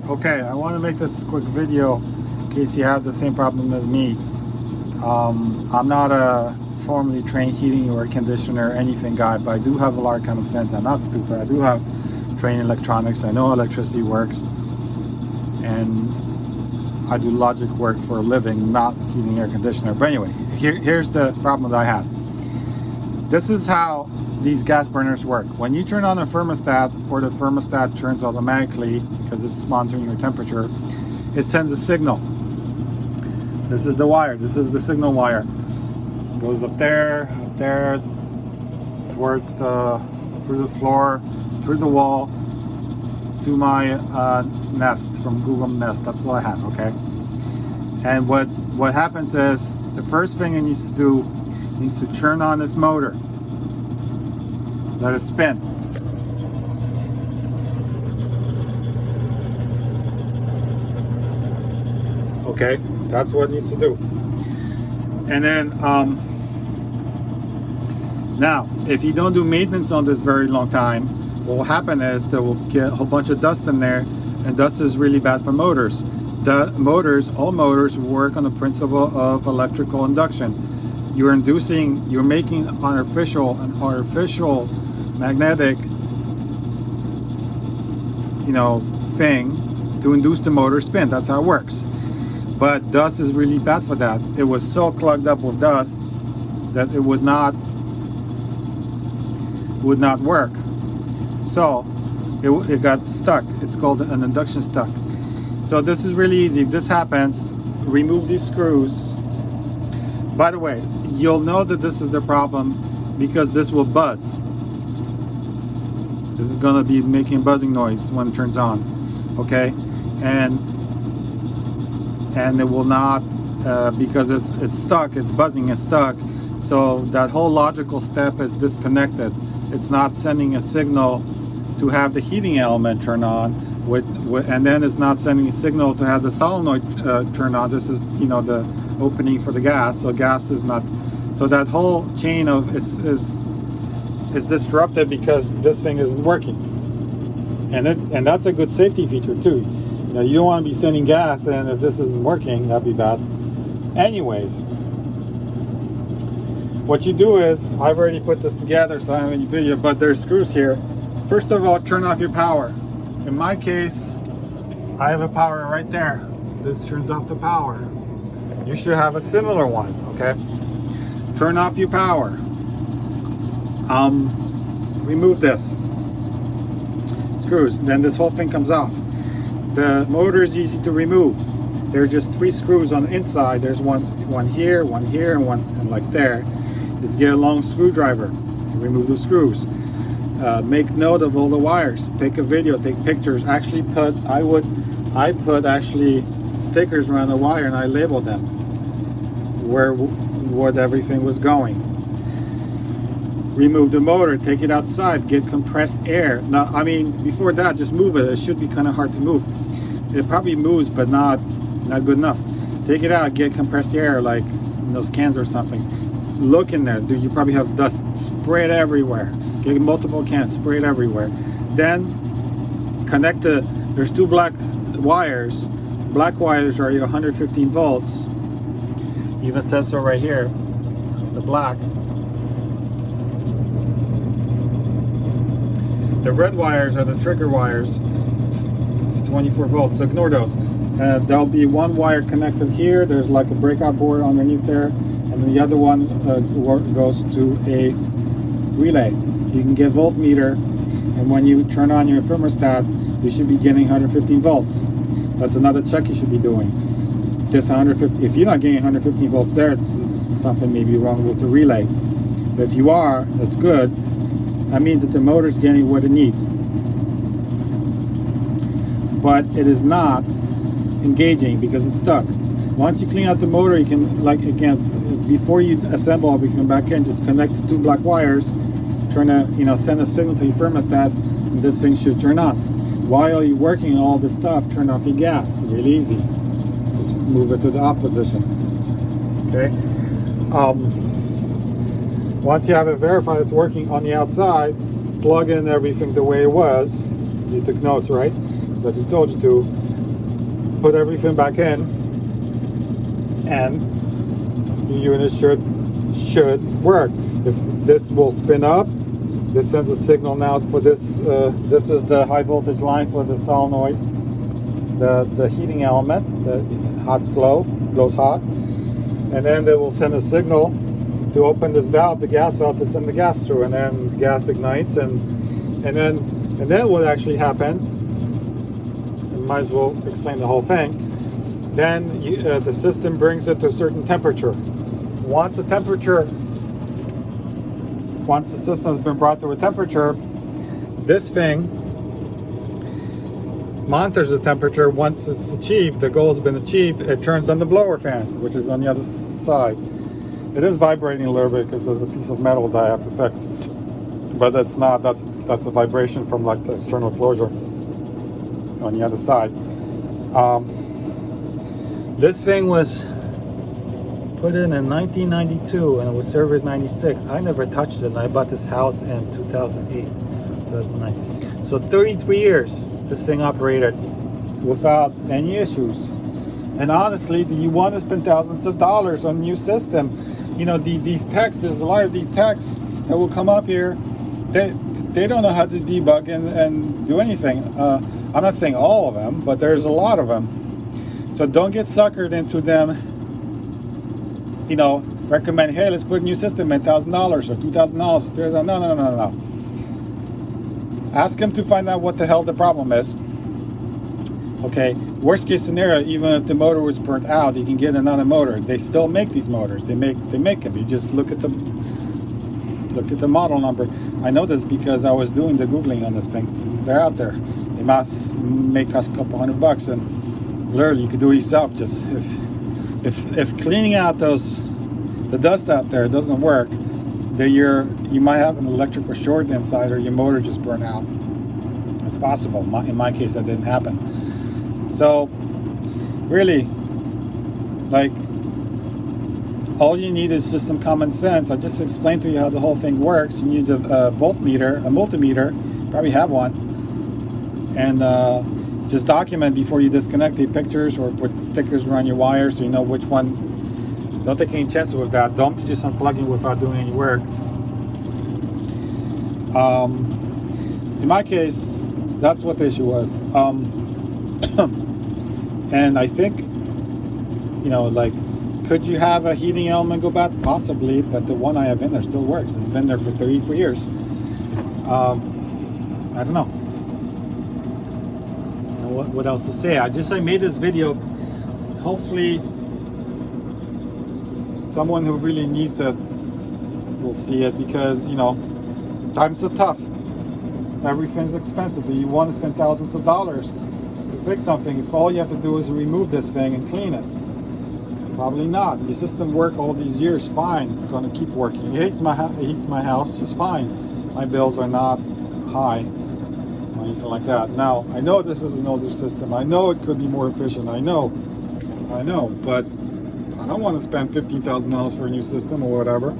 Okay, I want to make this quick video in case you have the same problem as me. I'm not a formally trained heating or air conditioner or anything guy, but I do have a lot of common sense. I'm not stupid. I do have training in electronics. I know how electricity works, and I do logic work for a living, not heating air conditioner. But anyway, here's the problem that I have. This is how these gas burners work. When you turn on a thermostat, or the thermostat turns automatically because it's monitoring your temperature, it sends a signal. This is the wire. This is the signal wire. It goes up there, towards through the floor, through the wall, to my Nest from Google Nest. That's what I have. Okay. And what happens is, the first thing it needs to do, it needs to turn on this motor. Let it spin. Okay, that's what it needs to do. And then now, if you don't do maintenance on this very long time, what will happen is there will get a whole bunch of dust in there, and dust is really bad for motors. All motors work on the principle of electrical induction. You're making an artificial magnetic, thing to induce the motor spin. That's how it works. But dust is really bad for that. It was so clogged up with dust that it would not work. So it got stuck. It's called an induction stuck. So this is really easy. If this happens, remove these screws. By the way, you'll know that this is the problem because this will buzz. This is going to be making buzzing noise when it turns on. Okay, and it will not because it's stuck. It's buzzing. It's stuck. So that whole logical step is disconnected. It's not sending a signal to have the heating element turn on, and then it's not sending a signal to have the solenoid turn on. This is the opening for the gas. So gas is not. So that whole chain of is disrupted because this thing isn't working, and that's a good safety feature too. You don't want to be sending gas, and if this isn't working, that'd be bad. Anyways, what you do is, I've already put this together, so I don't have any video, but there's screws here. First of all, turn off your power. In my case, I have a power right there. This turns off the power. You should have a similar one. Okay. Turn off your power. Remove this screws, then this whole thing comes off. The motor is easy to remove. There's just 3 screws on the inside. There's one here, and one like there. Just get a long screwdriver to remove the screws. Make note of all the wires. Take a video, take pictures. Actually I put actually stickers around the wire, and I labeled them where everything was going. Remove the motor, take it outside, get compressed air. Now, I mean, before that, just move it. It should be kind of hard to move. It probably moves, but not good enough. Take it out, get compressed air, like in those cans or something. Look in there. You probably have dust. Spray it everywhere. Get multiple cans, spray it everywhere. Then connect there's 2 black wires. Black wires are 115 volts. Even says so right here, the black. The red wires are the trigger wires, 24 volts, so ignore those. There'll be one wire connected here. There's like a breakout board underneath there, and then the other one goes to a relay. You can get voltmeter, and when you turn on your thermostat, you should be getting 115 volts. That's another check you should be doing. This 150, if you're not getting 115 volts there, it's something maybe wrong with the relay. But if you are, that's good. That means that the motor is getting what it needs. But it is not engaging because it's stuck. Once you clean out the motor, you can, before you assemble, we can come back in, just connect the 2 black wires, send a signal to your thermostat, and this thing should turn on. While you're working on all this stuff, turn off your gas. Really easy. Just move it to the off position. Okay. Once you have it verified it's working on the outside, plug in everything the way it was. You took notes, right? As I just told you to. put everything back in, and the unit should work. If this will spin up, this sends a signal now for this. This is the high voltage line for the solenoid, the heating element. The hot glows hot, and then they will send a signal to open this valve, the gas valve, to send the gas through, and then the gas ignites, and then what actually happens? I might as well explain the whole thing. Then the system brings it to a certain temperature. Once the system has been brought to a temperature, this thing monitors the temperature. Once it's achieved, the goal has been achieved, it turns on the blower fan, which is on the other side. It is vibrating a little bit because there's a piece of metal that I have to fix, but that's not. That's a vibration from like the external closure on the other side. This thing was put in 1992 and it was serviced 96. I never touched it, and I bought this house in 2008, 2009. So 33 years this thing operated without any issues. And honestly, do you want to spend thousands of dollars on a new system? You know, these techs, there's a lot of these techs that will come up here, they don't know how to debug and do anything. I'm not saying all of them, but there's a lot of them. So don't get suckered into them, you know, recommend, hey, let's put a new system in, $1,000 or $2,000. No. Ask them to find out what the hell the problem is. Okay, worst case scenario, even if the motor was burnt out, you can get another motor. They still make these motors. They make them. You just look at the model number. I know this because I was doing the Googling on this thing. They're out there. They must make us a couple $100, and literally you could do it yourself. Just if cleaning out the dust out there doesn't work, then you might have an electrical short inside, or your motor just burned out. It's possible. In my case, that didn't happen. So really, like, all you need is just some common sense. I just explained to you how the whole thing works. You use a voltmeter, a multimeter, probably have one, and just document before you disconnect. Take pictures or put stickers around your wires so you know which one. Don't take any chances with that. Don't just unplugging without doing any work. In my case, that's what the issue was. And I think, you know, like, could you have a heating element go bad? Possibly, but the one I have in there still works. It's been there for 33 years. I don't know. What else to say? I made this video. Hopefully, someone who really needs it will see it, because, you know, times are tough. Everything's expensive. Do you want to spend thousands of dollars to fix something if all you have to do is remove this thing and clean it? Probably not. The system worked all these years fine. It's going to keep working. It heats my house just fine. My bills are not high or anything like that. Now, I know this is an older system. I know it could be more efficient. I know, but I don't want to spend $15,000 for a new system or whatever.